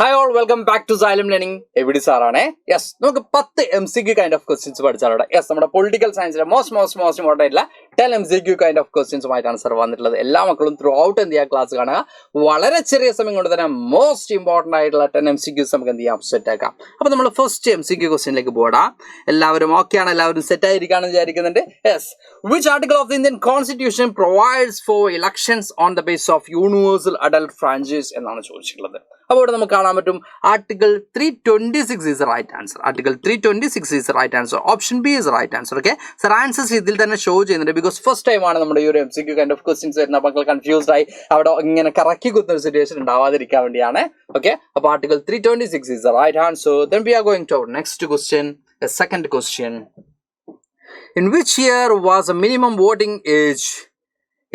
Hi all, welcome back to Xylem Learning. എവിടെ സാറാണേ? Yes, നമുക്ക് 10 MCQ kind of questions പഠിച്ചാലോടെ. Yes, നമ്മുടെ political സയൻസിലെ മോസ്റ്റ് ഇമ്പോർട്ടൻ്റ് ആയിട്ടുള്ള 10 MCQ കൈൻഡ് ഓഫ് ക്വസ്റ്റ്യൻസുമായിട്ടാണ് സാർ വന്നിട്ടുള്ളത്. എല്ലാ മക്കളും ത്രൂ ഔട്ട് എന്ത് ചെയ്യുക, ക്ലാസ് കാണുക. വളരെ ചെറിയ സമയം കൊണ്ട് തന്നെ മോസ്റ്റ് ഇമ്പോർട്ടൻ്റ് ആയിട്ടുള്ള 10 MCQs നമുക്ക് എന്ത് ചെയ്യാം, സെറ്റ് ആക്കാം. അപ്പോൾ നമ്മൾ ഫസ്റ്റ് MCQ ക്വസ്റ്റ്യനിലേക്ക് പോടാം. എല്ലാവരും ഓക്കെയാണ്, എല്ലാവരും സെറ്റ് ആയിരിക്കാണെന്ന് വിചാരിക്കുന്നുണ്ട്. Yes, which article of the Indian Constitution provides for elections on the basis of universal adult franchise എന്നാണ് ചോദിച്ചിട്ടുള്ളത്. അപ്പോൾ ഇവിടെ നമുക്ക് കാണാൻ പറ്റും article 326 is the right answer. Article 326 is the right answer. Option B is the right answer. Okay, sir answers ഇതിൽ തന്നെ show ചെയ്യുന്നുണ്ട്. ബിക്കോസ് ഫസ്റ്റ് ടൈം ആണ് നമ്മുടെ ഈ ഒരു MCQ കൈൻഡ് ഓഫ് ക്വസ്റ്റ്യൻസ് വരുന്ന മക്കൾ കൺഫ്യൂസ്ഡ് ആയി അവിടെ ഇങ്ങനെ കറക്കി കുത്തുന്ന ഒരു സിറ്റുവേഷൻ ഉണ്ടാവാതിരിക്കാൻ വേണ്ടിയാണ്. ഓക്കെ, അപ്പോൾ article 326 is the right answer. Then we are going to our next question, a second question. In which year was the minimum voting age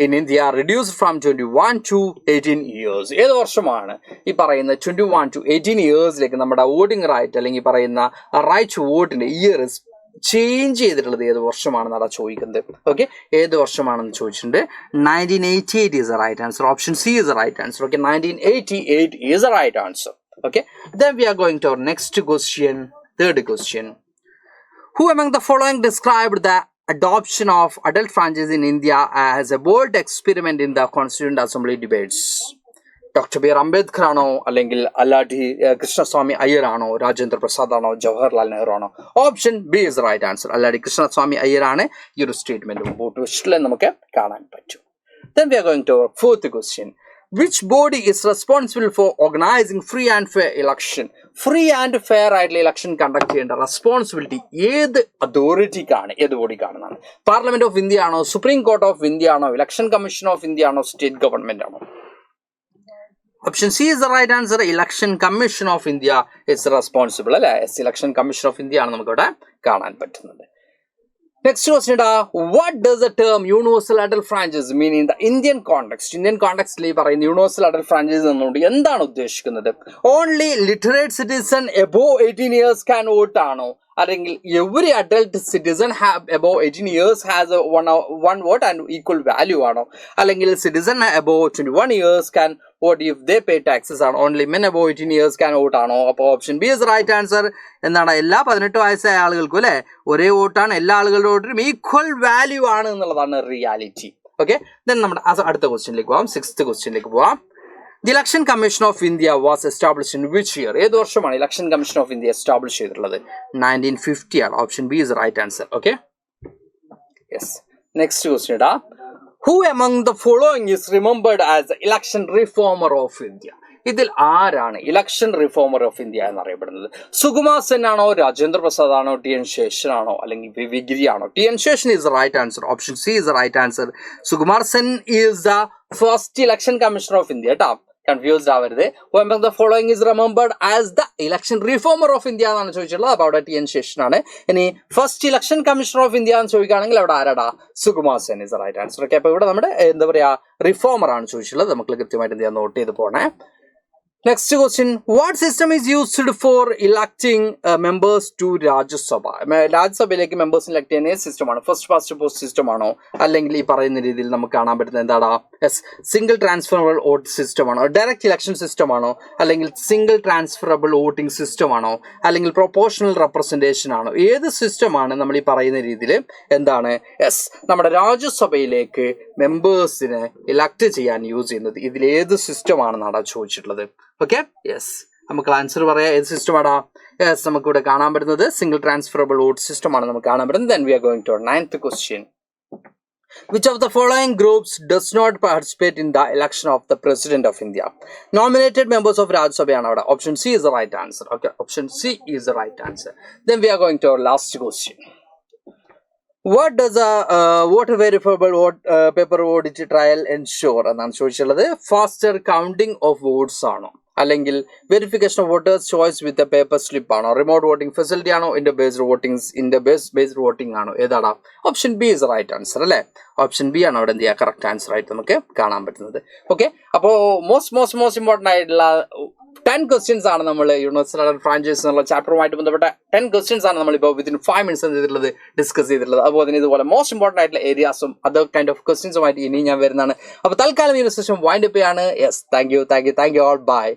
in India reduced from 21 to 18 years? ഏത് വർഷമാണ് ഈ പറയുന്ന 21 to 18 ഇയേഴ്സിലേക്ക് നമ്മുടെ voting right അല്ലെങ്കിൽ പറയുന്ന right to വോട്ടിന്റെ year change ചെയ്തിട്ടുള്ളത് ഏത് വർഷമാണെന്ന് അവിടെ ചോദിക്കുന്നത്. ഓക്കെ, ഏത് വർഷമാണെന്ന് ചോദിച്ചിട്ടുണ്ട്. 1988 is the right answer. Option C is the right answer. Okay, 1988 is the right answer. Okay, then we are going to our next question, third question. Who among the following described the adoption of adult franchise in India as a bold experiment in the Constituent Assembly debates? Dr. B.R. Ambedkar ആണോ, അല്ലെങ്കിൽ അല്ലാടി കൃഷ്ണസ്വാമി അയ്യർ ആണോ, രാജേന്ദ്ര പ്രസാദ് ആണോ, ജവഹർലാൽ നെഹ്റു ആണോ? Option B is right answer. Alladi Krishnaswami അയ്യറാണ് ഈ ഒരു statement vote വെച്ചിട്ടുള്ളത് നമുക്ക് കാണാൻ പറ്റും. Then we are going to our fourth question. Which body is responsible for organizing free and fair election? Free and fair ആയിട്ടുള്ള ഇലക്ഷൻ കണ്ടക്ട് ചെയ്യേണ്ട റെസ്പോൺസിബിലിറ്റി ഏത് അതോറിറ്റിക്കാണ്, ഏത് ബോഡിക്കാണെന്നാണ്? പാർലമെന്റ് ഓഫ് ഇന്ത്യ ആണോ, സുപ്രീം കോർട്ട് ഓഫ് ഇന്ത്യ ആണോ, Election Commission of India ആണോ, state government ആണോ? Option C is the right answer. Election Commission of India is responsible അല്ലെ. ഇലക്ഷൻ കമ്മീഷൻ ഓഫ് ഇന്ത്യ ആണ് നമുക്കിവിടെ കാണാൻ പറ്റുന്നത്. Next question, what does the term universal adult franchise mean in the Indian context? Indian context li parayna universal adult franchise ennundi endana uddeshikkunnathu? Only literate citizen above 18 years can vote aano, അല്ലെങ്കിൽ every adult citizen above 18 years has one vote and equal value ആണോ, അല്ലെങ്കിൽ citizen above 21 years can vote if they pay taxes ആണോ, only men above 18 years can vote ആണോ? അപ്പോൾ option B is right answer. എന്താണ്, എല്ലാ 18 വയസ്സായ ആളുകൾക്കും അല്ലെ ഒരേ വോട്ടാണ്, എല്ലാ ആളുകളുടെ വോട്ടിനും ഈക്വൽ വാല്യൂ ആണ് എന്നുള്ളതാണ് റിയാലിറ്റി. ഓക്കെ, ദെൻ നമ്മുടെ അടുത്ത ക്വസ്റ്റ്യനിലേക്ക് പോവാം, സിക്സ്ത് ക്വസ്റ്റ്യനിലേക്ക് പോവാം. The Election Commission of India was established in which year? ഏത് വർഷമാണ് Election Commission of India establish ചെയ്തിട്ടുള്ളത്? 1950 ആണ്. Option B is right answer. Okay, yes. Next question ഇടാ. Who among the following is remembered as the election reformer of India? ഇതിൽ ആരാണ് election reformer of India എന്നറിയപ്പെടുന്നത്? സുകുമാർ സെൻ ആണോ, രാജേന്ദ്ര പ്രസാദ് ആണോ, ടി.എൻ. ശേഷൻ ആണോ, അല്ലെങ്കിൽ വി ഗിരി ആണോ? TN. Seshan is the right answer. Option C is the right answer. Sukumar Sen is the first election commissioner of India. കേട്ടോ, confused ആവരുത്. Who among the following is remembered as the election reformer of India എന്നാണ് ചോദിച്ചിട്ടുള്ളത്. അപ്പോൾ അവിടെ TN. Seshan ആണ്. ഇനി first election commissioner of India എന്ന് ചോദിക്കുകയാണെങ്കിൽ അവിടെ ആരാടാ? Sukumar Sen is the right answer. ഓക്കെ, അപ്പോൾ ഇവിടെ നമ്മുടെ എന്താ പറയാ റിഫോമർ ആണ് ചോദിച്ചിട്ടുള്ളത്. നമുക്ക് കൃത്യമായിട്ട് എന്ത് ചെയ്യാൻ നോട്ട് ചെയ്ത് പോണേ. Next question, what system is used for electing members to Rajya Sabha? രാജ്യസഭയിലേക്ക് മെമ്പേഴ്സിനെ ഇലക്ട് ചെയ്യുന്ന ഏത് സിസ്റ്റമാണ്? ഫസ്റ്റ് പാസ്റ്റ് പോസ്റ്റ് സിസ്റ്റം ആണോ, അല്ലെങ്കിൽ ഈ പറയുന്ന രീതിയിൽ നമുക്ക് കാണാൻ പറ്റുന്നത് എന്താടാ? സിംഗിൾ ട്രാൻസ്ഫറബിൾ വോട്ട് സിസ്റ്റം ആണോ, ഡയറക്റ്റ് ഇലക്ഷൻ സിസ്റ്റം ആണോ, അല്ലെങ്കിൽ സിംഗിൾ ട്രാൻസ്ഫറബിൾ വോട്ടിംഗ് സിസ്റ്റം ആണോ, അല്ലെങ്കിൽ പ്രൊപ്പോർഷണൽ റെപ്രസെന്റേഷൻ ആണോ? ഏത് സിസ്റ്റമാണ് നമ്മൾ ഈ പറയുന്ന രീതിയിൽ എന്താണ് നമ്മുടെ രാജ്യസഭയിലേക്ക് മെമ്പേഴ്സിനെ ഇലക്ട് ചെയ്യാൻ യൂസ് ചെയ്യുന്നത്? ഇതിൽ ഏത് സിസ്റ്റം ആണെന്നാണ് ചോദിച്ചിട്ടുള്ളത്? ഓക്കെ, യെസ്, നമുക്ക് ആൻസർ പറയാം. ഏത് സിസ്റ്റം ആടാ? യെസ്, നമുക്ക് ഇവിടെ കാണാൻ പറ്റുന്നത് സിംഗിൾ ട്രാൻസ്ഫറബിൾ വോട്ട് സിസ്റ്റം ആണ് നമുക്ക് കാണാൻ പറ്റുന്നത്. Then we are going to our ninth question. Which of the following groups does not participate in the election of the President of India? Nominated members of Rajya Sabha ആണ് അവിടെ. Option C is the right answer. Okay, option C is the right answer. Then we are going to our last question. What does a voter verifiable vote paper vote trial ensure എന്നാണ് ചോദിച്ചുള്ളത്? Faster counting of votes ആണോ, അല്ലെങ്കിൽ verification of voters choice with paper slip ആണോ, remote voting facility ആണോ, based voting ആണോ? ഏതാടാ? Option B is right answer അല്ലേ. Option B ആണ് അവിടെ എന്ത് ചെയ്യുക കറക്റ്റ് ആൻസർ ആയിട്ട് നമുക്ക് കാണാൻ പറ്റുന്നത്. ഓക്കെ, അപ്പോൾ മോസ്റ്റ് ഇമ്പോർട്ടൻ്റ് ആയിട്ടുള്ള 10 questions ആണ് നമ്മൾ യൂണിവേഴ്സൽ അഡൽട്ട് ഫ്രാഞ്ചൈസ് എന്നുള്ള ചാപ്റ്ററുമായിട്ട് ബന്ധപ്പെട്ട 10 questions ആണ് നമ്മളിപ്പോൾ വിത്തിൻ 5 minutes ചെയ്തിട്ടുള്ളത്, ഡിസ്കസ് ചെയ്തിട്ടുള്ളത്. അതുപോലെ തന്നെ ഇതുപോലെ മോസ്റ്റ് ഇമ്പോർട്ടൻ്റ് ആയിട്ടുള്ള ഏരിയാസും അതർ കൈൻഡ് ഓഫ് ക്വസ്റ്റ്യൻസുമായിട്ട് ഇനി ഞാൻ വരുന്നതാണ്. അപ്പോൾ തൽക്കാലം ഈ സെഷൻ വൈൻഡ് അപ്പ് ചെയ്യാണ്. Yes, thank you all, by.